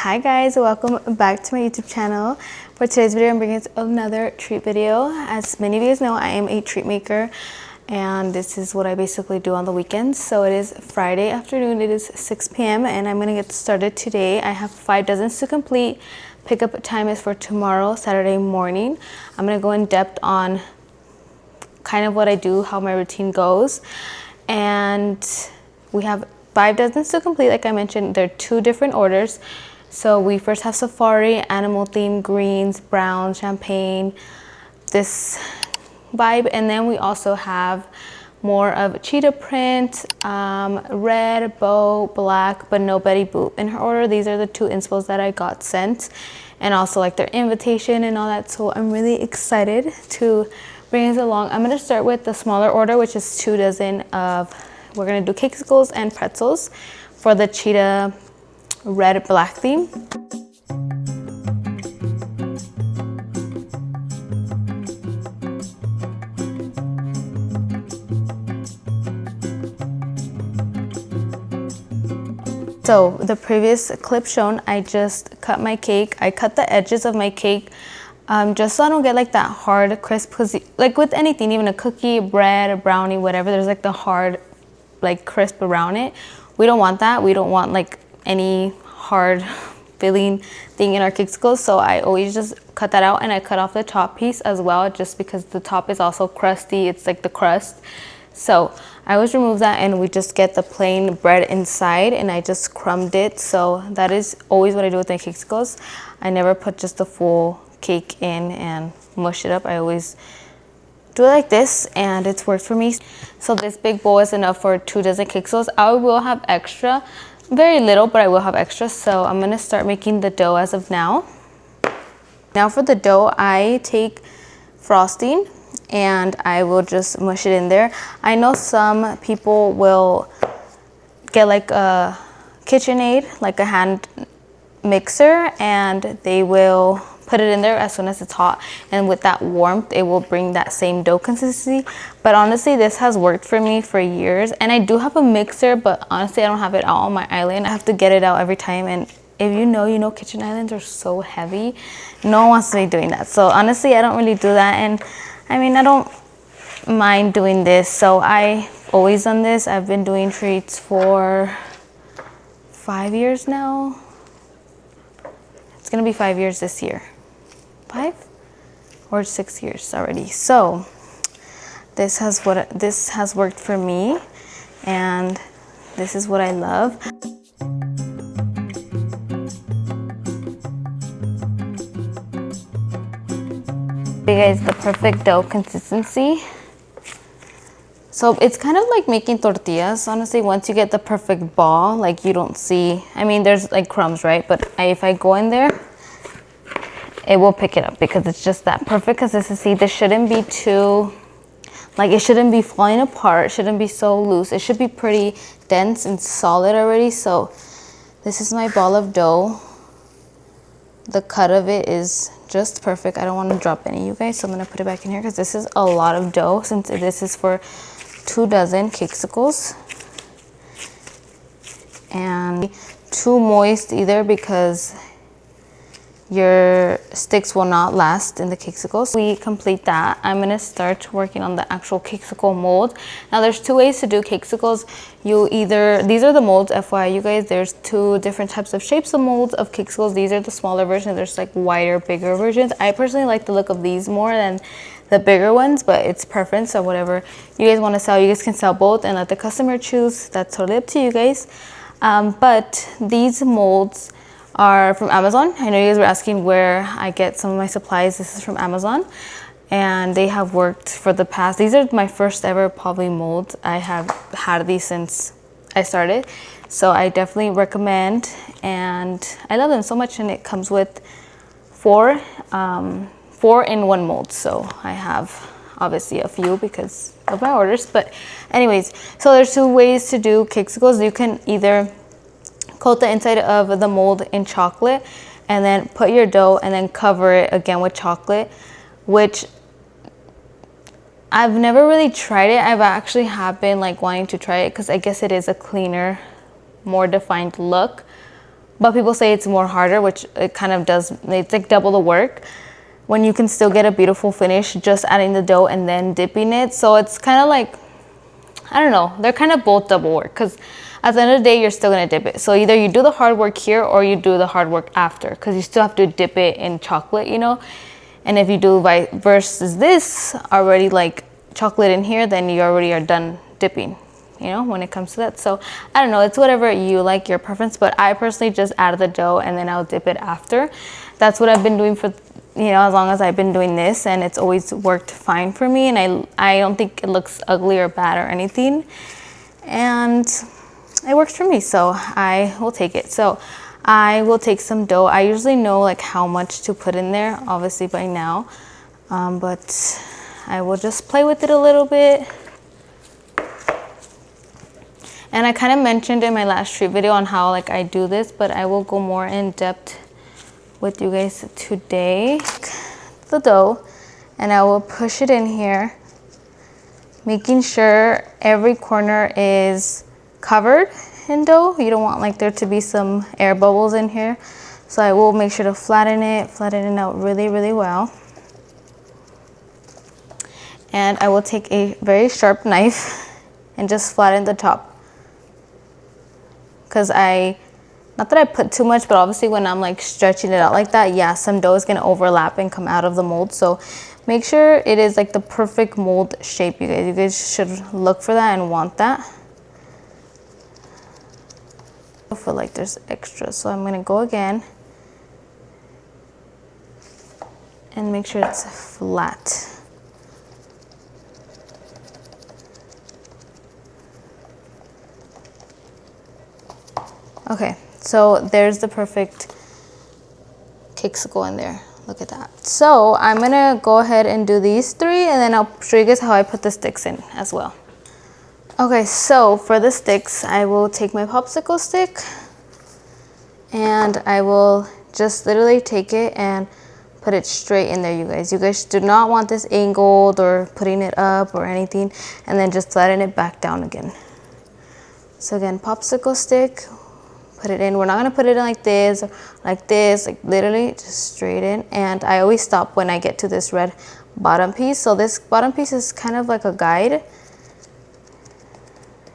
Hi guys, welcome back to my YouTube channel. For today's video, I'm bringing another treat video. As many of you guys know, I am a treat maker and this is what I basically do on the weekends. So it is Friday afternoon, it is 6 p.m. and I'm gonna get started today. I have 5 dozens to complete. Pickup time is for tomorrow, Saturday morning. I'm gonna go in depth on kind of what I do, how my routine goes. And we have 5 dozens to complete. Like I mentioned, they're 2 different orders. So we first have safari, animal theme, greens, brown, champagne, this vibe. And then we also have more of cheetah print, red, bow, black, but no Betty Boop in her order. These are the 2 inspos that I got sent, and also like their invitation and all that. So I'm really excited to bring this along. I'm gonna start with the smaller order, which is 2 dozen of, we're gonna do cakesicles and pretzels for the cheetah red black theme. So the previous clip shown, I just cut my cake. I cut the edges of my cake just so I don't get like that hard crisp, because like with anything, even a cookie, bread, a brownie, whatever, there's like the hard like crisp around it. We don't want that. We don't want like any hard filling thing in our cakesicles. So I always just cut that out, and I cut off the top piece as well, just because the top is also crusty. It's like the crust. So I always remove that, and we just get the plain bread inside, and I just crumbed it. So that is always what I do with my cakesicles. I never put just the full cake in and mush it up. I always do it like this, and it's worked for me. So this big bowl is enough for 2 dozen cakesicles. I will have extra, very little, but I will have extra. So I'm gonna start making the dough as of now. Now for the dough, I take frosting and I will just mush it in there. I know some people will get like a KitchenAid, like a hand mixer, and they will put it in there as soon as it's hot, and with that warmth it will bring that same dough consistency. But honestly, this has worked for me for years. And I do have a mixer, but honestly I don't have it out on my island. I have to get it out every time, and if you know kitchen islands are so heavy. No one wants to be doing that. So honestly, I don't really do that, and I mean, I don't mind doing this. So I always done this. I've been doing treats for 5 years now. It's gonna be 5 years this year. 5 or 6 years already. So this has worked for me, and this is what I love. You guys, the perfect dough consistency. So it's kind of like making tortillas, honestly. Once you get the perfect ball, like you don't see, I mean, there's like crumbs, right? But if I go in there, it will pick it up because it's just that perfect consistency. This shouldn't be too, like it shouldn't be falling apart. It shouldn't be so loose. It should be pretty dense and solid already. So this is my ball of dough. The cut of it is just perfect. I don't want to drop any, you guys, so I'm gonna put it back in here because this is a lot of dough, since this is for 2 dozen cakesicles. And too moist either, because your sticks will not last in the cakesicles. We complete that. I'm gonna start working on the actual cakesicle mold. Now there's 2 ways to do cakesicles. These are the molds, FYI, you guys. There's 2 different types of shapes of molds of cakesicles. These are the smaller versions. There's like wider, bigger versions. I personally like the look of these more than the bigger ones, but it's preference. So whatever you guys want to sell, you guys can sell both and let the customer choose. That's totally up to you guys. But these molds are from Amazon. I know you guys were asking where I get some of my supplies. This is from Amazon, and they have worked for the past. These are my first ever probably molds. I have had these since I started, so I definitely recommend, and I love them so much. And it comes with 4 in 1 mold. So I have obviously a few because of my orders, but anyways, so there's 2 ways to do cakesicles. You can either coat the inside of the mold in chocolate and then put your dough and then cover it again with chocolate, which I've never really tried it. I've actually been like wanting to try it because I guess it is a cleaner, more defined look. but people say it's more harder, which it kind of does. It's like double the work when you can still get a beautiful finish just adding the dough and then dipping it. So it's kind of like, I don't know, they're kind of both double work, because at the end of the day you're still gonna dip it. So either you do the hard work here or you do the hard work after, because you still have to dip it in chocolate, you know. And if you do versus this already like chocolate in here, then you already are done dipping, you know, when it comes to that. So I don't know, it's whatever you like, your preference, but I personally just add the dough and then I'll dip it after. That's what I've been doing for, you know, as long as I've been doing this, and it's always worked fine for me, and I don't think it looks ugly or bad or anything, and it works for me, so I will take it. So I will take some dough. I usually know like how much to put in there, obviously by now, but I will just play with it a little bit. And I kind of mentioned in my last treat video on how like I do this, but I will go more in depth with you guys today. The dough, and I will push it in here, making sure every corner is covered in dough. You don't want like there to be some air bubbles in here. So I will make sure to flatten it out really, really well. And I will take a very sharp knife and just flatten the top. Because not that I put too much, but obviously when I'm like stretching it out like that, yeah, some dough is gonna overlap and come out of the mold. So make sure it is like the perfect mold shape, you guys. You guys should look for that and want that. I feel like there's extra, so I'm gonna go again and make sure it's flat. Okay, so there's the perfect cakesicle in there. Look at that. So I'm gonna go ahead and do these three, and then I'll show you guys how I put the sticks in as well. Okay, so for the sticks, I will take my popsicle stick and I will just literally take it and put it straight in there, you guys. You guys do not want this angled or putting it up or anything, and then just flatten it back down again. So again, popsicle stick, put it in. We're not gonna put it in like this, like literally just straight in. And I always stop when I get to this red bottom piece. So this bottom piece is kind of like a guide.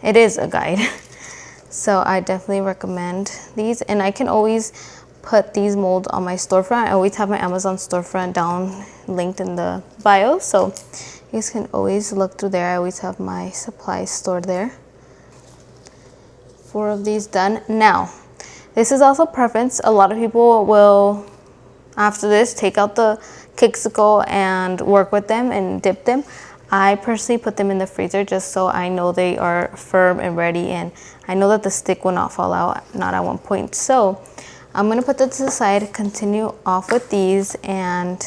It is a guide. So I definitely recommend these, and I can always put these molds on my storefront. I always have my Amazon storefront down linked in the bio, so you guys can always look through there. I always have my supplies stored there. 4 of these done. Now, this is also preference. A lot of people will, after this, take out the cakesicle and work with them and dip them. I personally put them in the freezer just so I know they are firm and ready, and I know that the stick will not fall out, not at one point. So I'm gonna put that to the side, continue off with these, and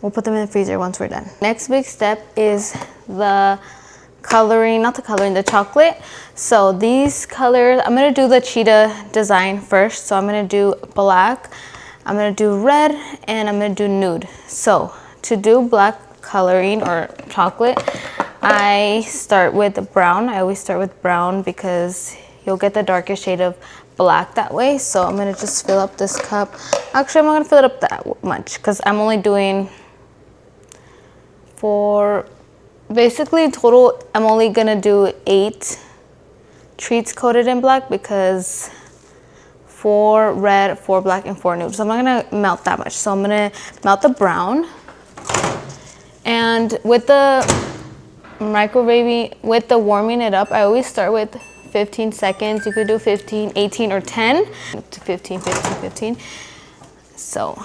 we'll put them in the freezer once we're done. Next big step is the coloring, not the coloring, the chocolate. So these colors, I'm gonna do the cheetah design first. So I'm gonna do black, I'm gonna do red, and I'm gonna do nude. So to do black coloring or chocolate, I start with brown. I always start with brown because you'll get the darkest shade of black that way. So I'm gonna just fill up this cup. Actually, I'm not gonna fill it up that much because I'm only doing basically total, I'm only gonna do 8 treats coated in black, because 4 red, 4 black, and 4 nude. So I'm not gonna melt that much. So I'm gonna melt the brown. And with the microwaving, with the warming it up, I always start with 15 seconds. You could do 15, 18, or 10 to 15, 15, 15. So,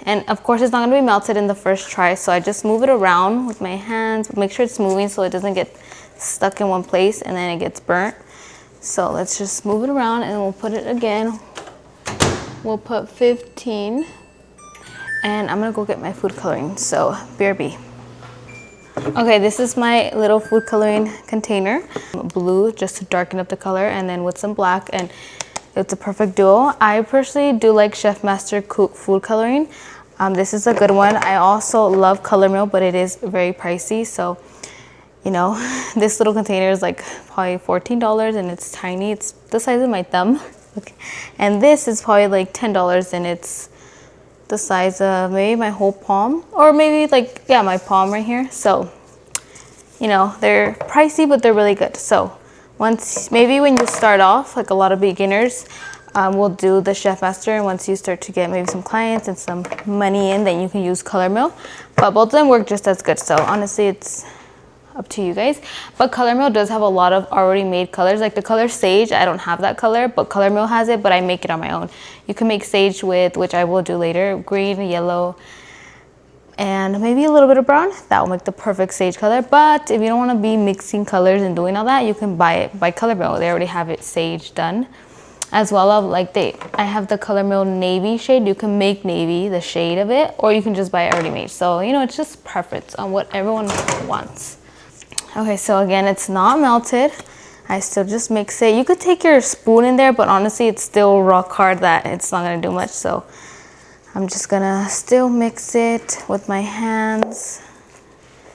and of course it's not gonna be melted in the first try. So I just move it around with my hands, make sure it's moving so it doesn't get stuck in one place and then it gets burnt. So let's just move it around and we'll put it again. We'll put 15. And I'm gonna go get my food coloring, so BRB. Okay, this is my little food coloring container. Blue, just to darken up the color, and then with some black, and it's a perfect duo. I personally do like Chef Master food coloring. This is a good one. I also love Color Mill, but it is very pricey, so you know, this little container is like probably $14 and it's tiny. It's the size of my thumb. Okay. And this is probably like $10, and it's the size of maybe my whole palm, or maybe like, yeah, my palm right here. So, you know, they're pricey, but they're really good. So once, maybe when you start off, like a lot of beginners will do the Chef Master, and once you start to get maybe some clients and some money in, then you can use Color Mill. But both of them work just as good. So honestly, it's up to you guys. But Color Mill does have a lot of already made colors. Like the color Sage, I don't have that color, but Color Mill has it, but I make it on my own. You can make Sage with, which I will do later, green, yellow, and maybe a little bit of brown. That will make the perfect sage color. But if you don't want to be mixing colors and doing all that, you can buy it by Color Mill. They already have it sage done. As well as like I have the Color Mill navy shade. You can make navy the shade of it, or you can just buy it already made. So, you know, it's just preference on what everyone wants. Okay, so again, it's not melted. I still just mix it. You could take your spoon in there, but honestly, it's still rock hard that it's not gonna do much. So I'm just gonna still mix it with my hands.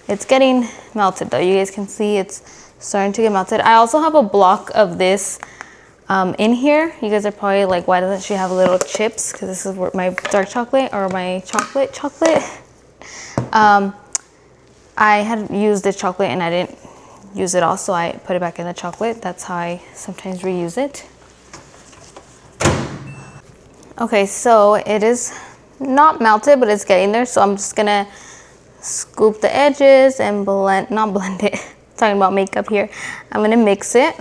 It's getting melted though. You guys can see it's starting to get melted. I also have a block of this in here. You guys are probably like, why doesn't she have little chips? Because this is where my dark chocolate, or my chocolate. I had used the chocolate and I didn't use it all, so I put it back in the chocolate. That's how I sometimes reuse it. Okay, so it is not melted, but it's getting there. So I'm just gonna scoop the edges and not blend it. Talking about makeup here. I'm gonna mix it.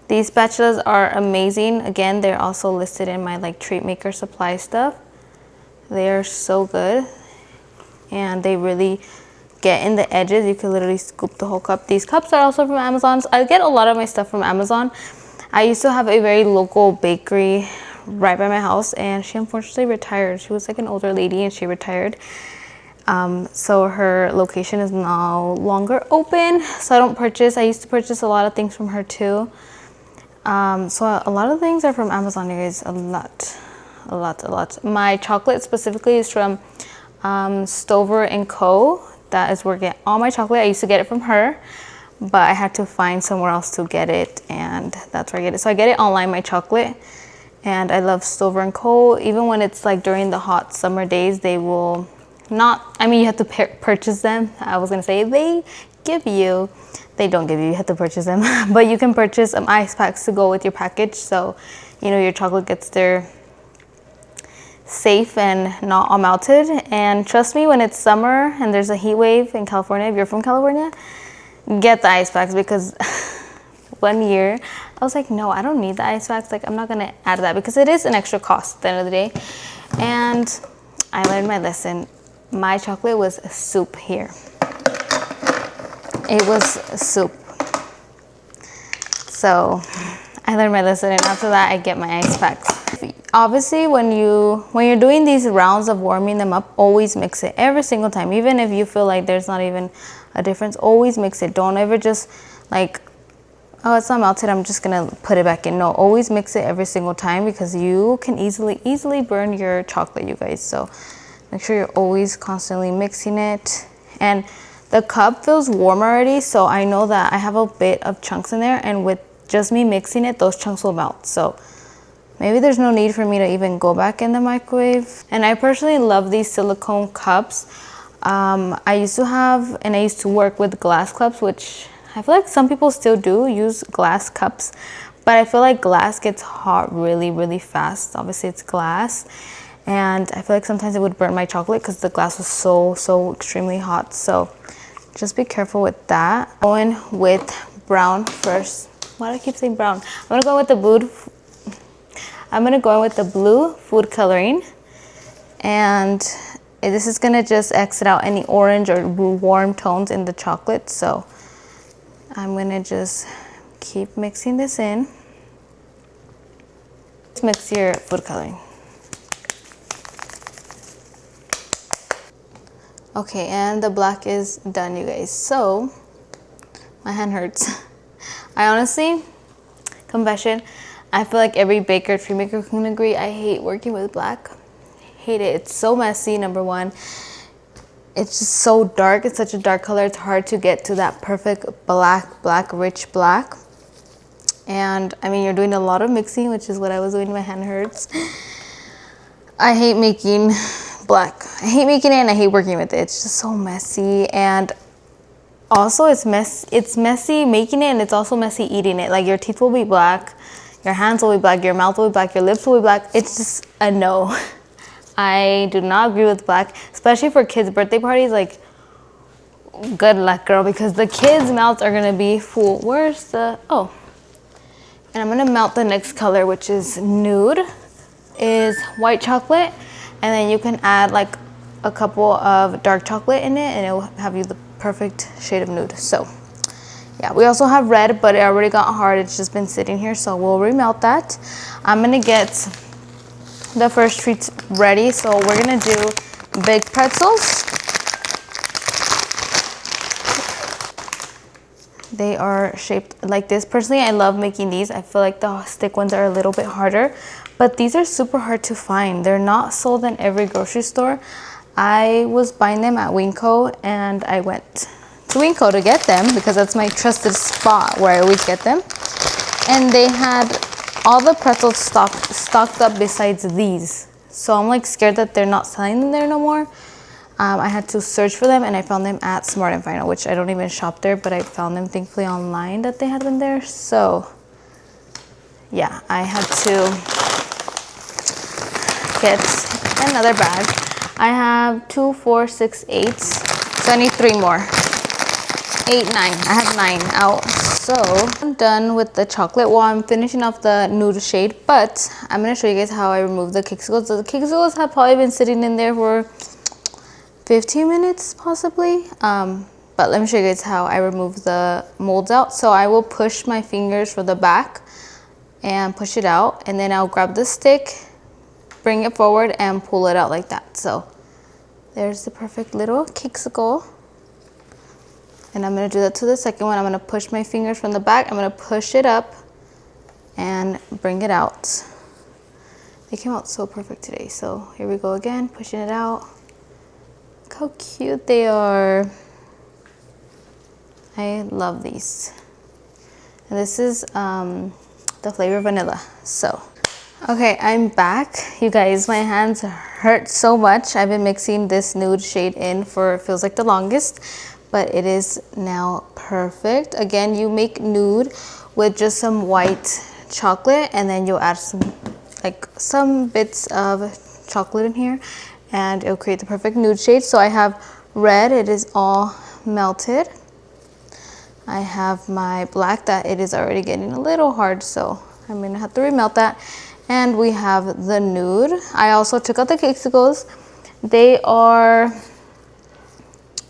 These spatulas are amazing. Again, they're also listed in my like treat maker supply stuff. They are so good, and they really get in the edges. You can literally scoop the whole cup. These cups are also from Amazon. So I get a lot of my stuff from Amazon. I used to have a very local bakery right by my house, and she unfortunately retired. She was like an older lady, and she retired. So her location is no longer open. So I don't purchase. I used to purchase a lot of things from her too. So a lot of things are from Amazon, you guys. A lot. My chocolate specifically is from Stover and Co. That is where I get all my chocolate. I used to get it from her, but I had to find somewhere else to get it, and that's where I get it. So I get it online, my chocolate, and I love Stover and Co. Even when it's like during the hot summer days, they will not, I mean, you have to purchase them. I was gonna say they give you, they don't give you have to purchase them, but you can purchase ice packs to go with your package, so you know your chocolate gets there safe and not all melted. And trust me, when it's summer and there's a heat wave in California, if you're from California, get the ice packs, because one year I was like, no, I don't need the ice packs. Like, I'm not gonna add that because it is an extra cost at the end of the day. And I learned my lesson. My chocolate was soup here. It was soup. So I learned my lesson, and after that I get my ice packs. Obviously, when you're doing these rounds of warming them up, always mix it every single time. Even if you feel like there's not even a difference, always mix it. Don't ever just like, oh, it's not melted, I'm just gonna put it back in. No, always mix it every single time, because you can easily burn your chocolate, you guys. So make sure you're always constantly mixing it. And the cup feels warm already, so I know that I have a bit of chunks in there, and with just me mixing it, those chunks will melt. So maybe there's no need for me to even go back in the microwave. And I personally love these silicone cups. I used to have, and I used to work with glass cups, which I feel like some people still do use glass cups, but I feel like glass gets hot really fast. Obviously it's glass, and I feel like sometimes it would burn my chocolate because the glass was so extremely hot. So just be careful with that. Going with brown first. Why do I keep saying brown? I'm gonna go with the blue food coloring, and this is gonna just exit out any orange or warm tones in the chocolate. So I'm gonna just keep mixing this in. Let's mix your food coloring. Okay, and the black is done, you guys. So my hand hurts. I honestly, confession, I feel like every baker, tree maker can agree, I hate working with black. Hate it. It's so messy, number one. It's just so dark. It's such a dark color. It's hard to get to that perfect black, rich black. And I mean, you're doing a lot of mixing, which is what I was doing. My hand hurts. I hate making black. I hate making it and I hate working with it. It's just so messy. And also it's messy making it, and it's also messy eating it. Like, your teeth will be black, your hands will be black, your mouth will be black, your lips will be black. It's just a no. I do not agree with black, especially for kids' birthday parties. Like, good luck, girl, because the kids' mouths are gonna be full. Where's the, oh. And I'm gonna melt the next color, which is nude, is white chocolate. And then you can add like a couple of dark chocolate in it and it will have you the perfect shade of nude. So yeah, we also have red, but it already got hard. It's just been sitting here, so we'll remelt that. I'm gonna get the first treats ready. So we're gonna do big pretzels. They are shaped like this. Personally, I love making these. I feel like the stick ones are a little bit harder, but these are super hard to find. They're not sold in every grocery store. I was buying them at Winco, and I went to Winco to get them because that's my trusted spot where I always get them. And they had all the pretzels stocked up besides these. So I'm like scared that they're not selling them there no more. I had to search for them, and I found them at Smart and Final, which I don't even shop there, but I found them thankfully online that they had them there. So yeah, I had to get another bag. I have 2, 4, 6, 8, so I need 3 more. 8, 9. I have 9 out. So I'm done with the chocolate. Well, I'm finishing off the nude shade, but I'm gonna show you guys how I remove the cakesicles. So the cakesicles have probably been sitting in there for 15 minutes possibly, but let me show you guys how I remove the molds out. So I will push my fingers for the back and push it out, and then I'll grab the stick, bring it forward, and pull it out like that. So there's the perfect little cakesicle. And I'm gonna do that to the second one. I'm gonna push my fingers from the back, I'm gonna push it up and bring it out. They came out so perfect today. So here we go again, pushing it out. Look how cute they are. I love these. And this is the flavor vanilla. So, okay, I'm back. You guys, my hands hurt so much. I've been mixing this nude shade in for, feels like the longest, but it is now perfect. Again, you make nude with just some white chocolate, and then you'll add some bits of chocolate in here, and it'll create the perfect nude shade. So I have red, it is all melted. I have my black that it is already getting a little hard, so I'm gonna have to remelt that. And we have the nude. I also took out the cakesicles. They are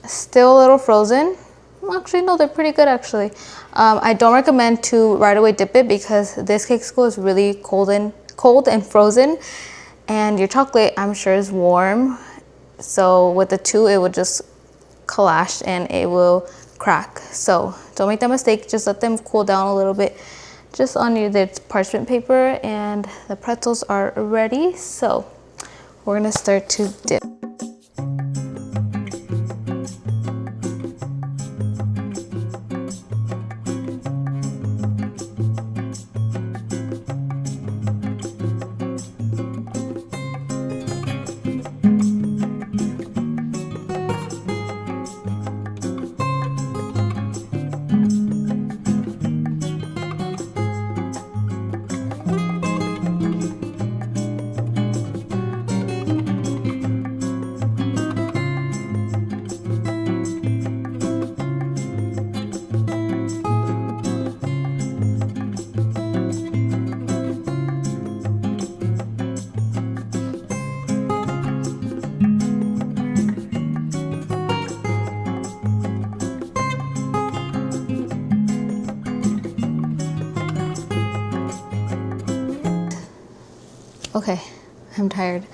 still a little frozen. Actually, no, they're pretty good actually. I don't recommend to right away dip it because this cakesicle is really cold and frozen. And your chocolate, I'm sure, is warm. So with the two, it will just clash and it will crack. So don't make that mistake. Just let them cool down a little bit just on the parchment paper, and the pretzels are ready. So we're gonna start to dip. Okay, I'm tired.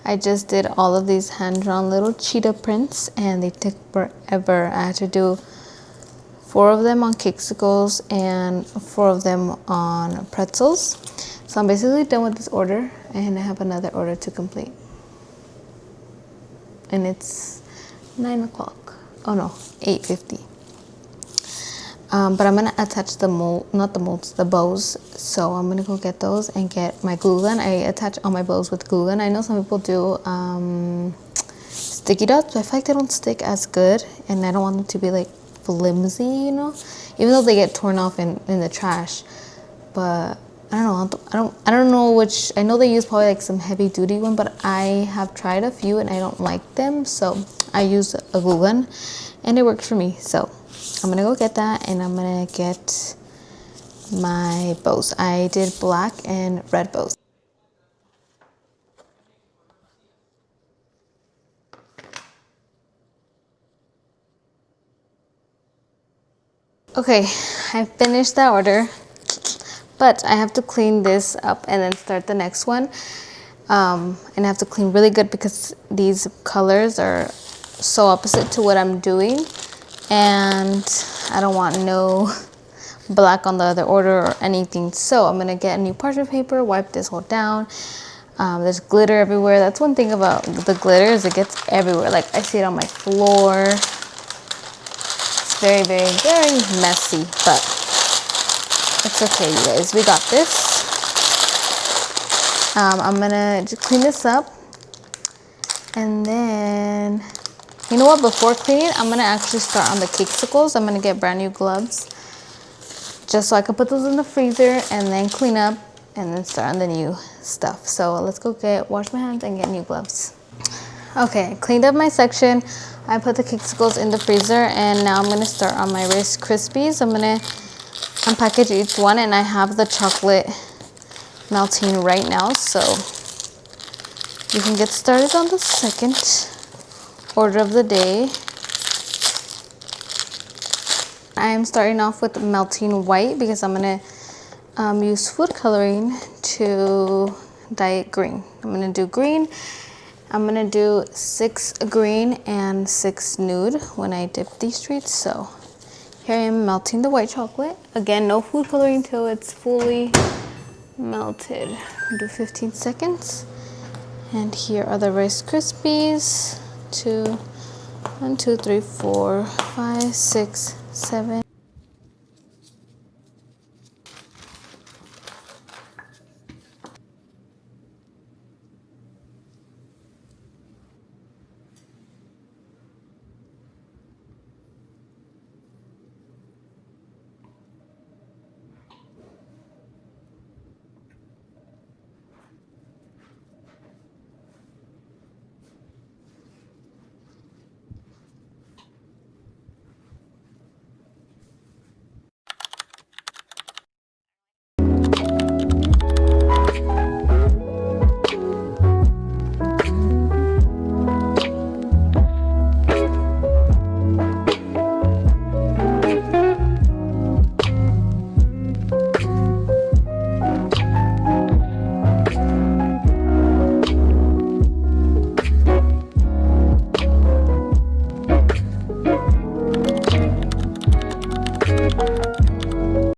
I just did all of these hand-drawn little cheetah prints and they took forever. I had to do 4 of them on cakesicles and 4 of them on pretzels. So I'm basically done with this order and I have another order to complete. And it's 9 o'clock. Oh no, 8:50. But I'm gonna attach the mold, not the molds, the bows. So I'm gonna go get those and get my glue gun. I attach all my bows with glue gun. I know some people do sticky dots, but I feel like they don't stick as good, and I don't want them to be like flimsy, you know, even though they get torn off in the trash. But I don't know. I don't know which. I know they use probably like some heavy duty one, but I have tried a few and I don't like them. So I use a glue gun, and it works for me. So I'm gonna go get that, and I'm gonna get my bows. I did black and red bows. Okay, I finished that order, but I have to clean this up and then start the next one. And I have to clean really good because these colors are so opposite to what I'm doing, and I don't want no black on the other order or anything. So I'm gonna get a new parchment paper, wipe this whole down. There's glitter everywhere. That's one thing about the glitter, is it gets everywhere. Like I see it on my floor. It's very, very, very messy, but it's okay, you guys. We got this. I'm gonna just clean this up, and then, you know what, before cleaning, I'm gonna actually start on the cakesicles. I'm gonna get brand new gloves, just so I can put those in the freezer and then clean up and then start on the new stuff. So let's go wash my hands and get new gloves. Okay, I cleaned up my section. I put the cakesicles in the freezer, and now I'm gonna start on my Rice Krispies. I'm gonna unpackage each one, and I have the chocolate melting right now, so you can get started on the second order of the day. I'm starting off with melting white because I'm gonna use food coloring to dye it green. I'm gonna do green. I'm gonna do 6 green and 6 nude when I dip these treats. So here I am melting the white chocolate. Again, no food coloring till it's fully melted. I'll do 15 seconds. And here are the Rice Krispies. 1, 2, 3, 4, 5, 6, 7.